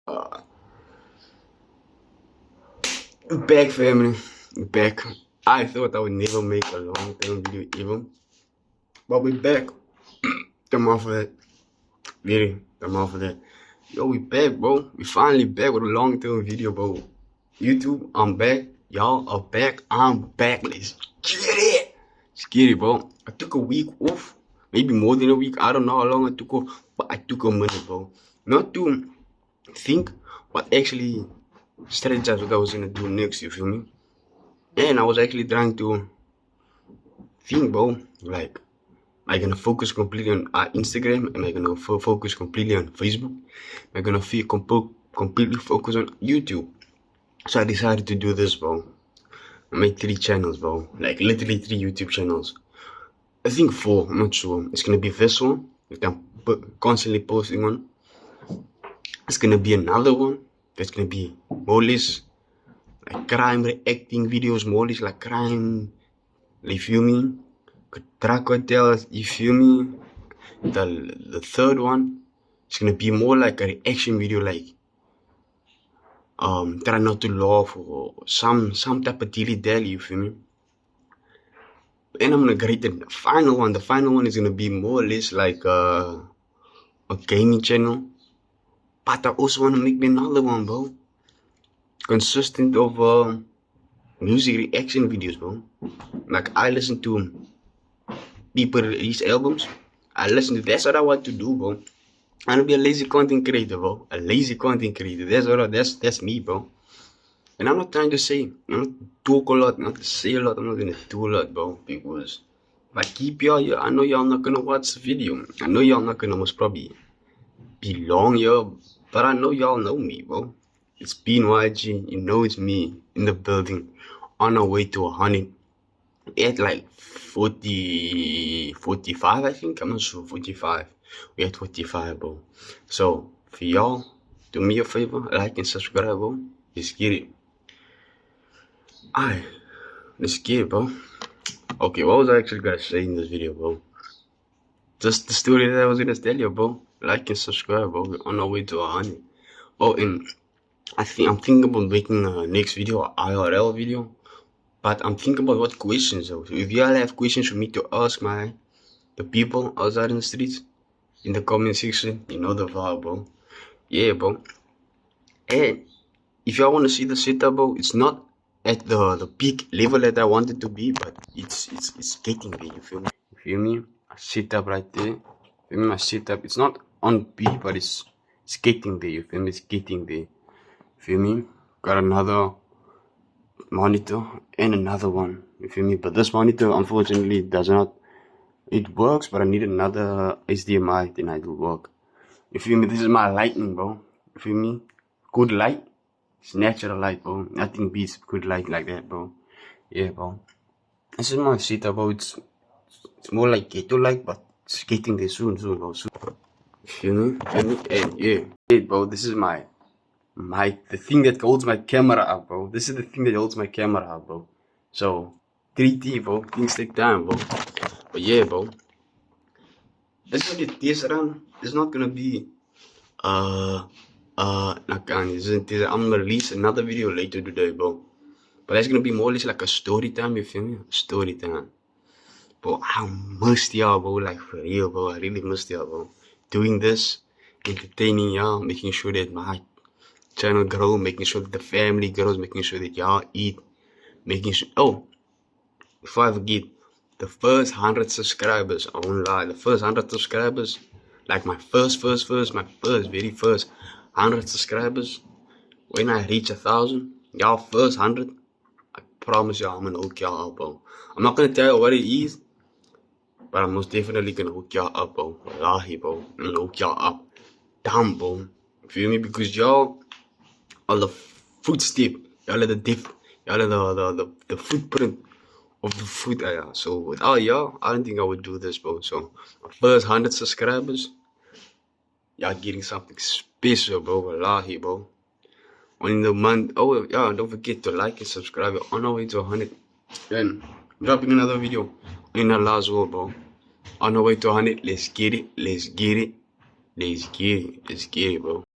Uh, Back, family. Back. I thought I would never make a long-term video even, but we're back. I'm off of that. Really, I'm off of that. Yo, we back, bro. We finally back with a long-term video, bro. YouTube, I'm back. Y'all are back. I'm back. Let's get it. Let's get it, bro. I took a week off. Maybe more than a week. I don't know how long I took off, but I took a minute, bro. Not to think, but actually strategize what I was gonna do next, you feel me? And I was actually trying to think, bro, like, am I gonna focus completely on Instagram? Am I gonna focus completely on Facebook? Am I gonna completely focus on YouTube? So I decided to do this, bro. I made 3 channels, bro. Like, literally 3 YouTube channels. I think 4, I'm not sure. It's gonna be this one, that I'm constantly posting on. It's gonna be another one that's gonna be more or less like crime reacting videos, more or less like crime, you feel me? Drug cartels, you feel me? The third one is gonna be more like a reaction video, like try not to laugh or some type of dilly dally, you feel me? And I'm gonna create the final one. The final one is gonna be more or less like a gaming channel. But I also wanna make me another one, bro. Consistent of music reaction videos, bro. Like, I listen to people release albums. I listen to, that's what I want to do, bro. I want to be a lazy content creator, bro. A lazy content creator. That's me, bro. And I'm not trying to say, I'm not talk a lot, not to say a lot. I'm not gonna do a lot, bro. Because if I keep y'all here, I know y'all not gonna watch the video. I know y'all not gonna most probably be long here, but I know y'all know me, bro. It's been YG, you know it's me in the building, on our way to 100. We had like 45, I think. I'm not sure, 45. We had 45, bro. So, for y'all, do me a favor, like and subscribe, bro. Let's get it. Alright, let's get it, bro. Okay, what was I actually gonna say in this video, bro? Just the story that I was gonna tell you, bro. Like and subscribe, bro. We're on our way to 100. Oh, and I'm thinking about making a next video, an IRL video. But I'm thinking about what questions, though. So if y'all have questions for me to ask the people outside in the streets, in the comment section, you know the vibe, bro. Yeah, bro. And if y'all want to see the setup, bro, it's not at the peak level that I want it to be, but it's getting there, you feel me? You feel me? I set up right there. You feel me? My setup, it's not on peak, but it's getting there, you feel me? It's getting there. You feel me? Got another monitor and another one, you feel me? But this monitor unfortunately does not, it works, but I need another HDMI, then it will work, you feel me? This is my lighting, bro, you feel me? Good light, it's natural light, bro. Nothing beats good light like that, bro. Yeah, bro, this is my setup, bro. It's more like ghetto light, but it's getting there soon, bro, soon. You feel me? And yeah, bro, this is the thing that holds my camera up, bro. This is the thing that holds my camera up, bro. So 3D, bro. Things take time, bro. But yeah, bro. This is gonna be this run. It's not gonna be I'm gonna release another video later today, bro. But that's gonna be more or less like a story time, you feel me? Story time. Bro, I missed y'all, bro. Like, for real, bro. I really missed y'all, bro. Doing this, entertaining y'all, making sure that my channel grow, making sure that the family grows, making sure that y'all eat, making sure, oh, before I forget, the first 100 subscribers, I won't lie, the first 100 subscribers, like my very first 100 subscribers, when I reach 1,000, y'all first 100, I promise y'all I'm gonna hook y'all up, bro. I'm not gonna tell you what it is, but I'm most definitely gonna hook y'all up, bro. Wallahi, bro. I'm gonna hook y'all up. Damn, bro. Feel me? Because y'all are the footstep, y'all are the footprint of the foot. So without y'all, I don't think I would do this, bro. So my first 100 subscribers, y'all getting something special, bro. Wallahi, bro. On the month, oh yeah, don't forget to like and subscribe. We're on our way to 100. Then dropping another video in the last world, bro. On our way to 100. Let's get it. Let's get it. Let's get it. Let's get it, bro.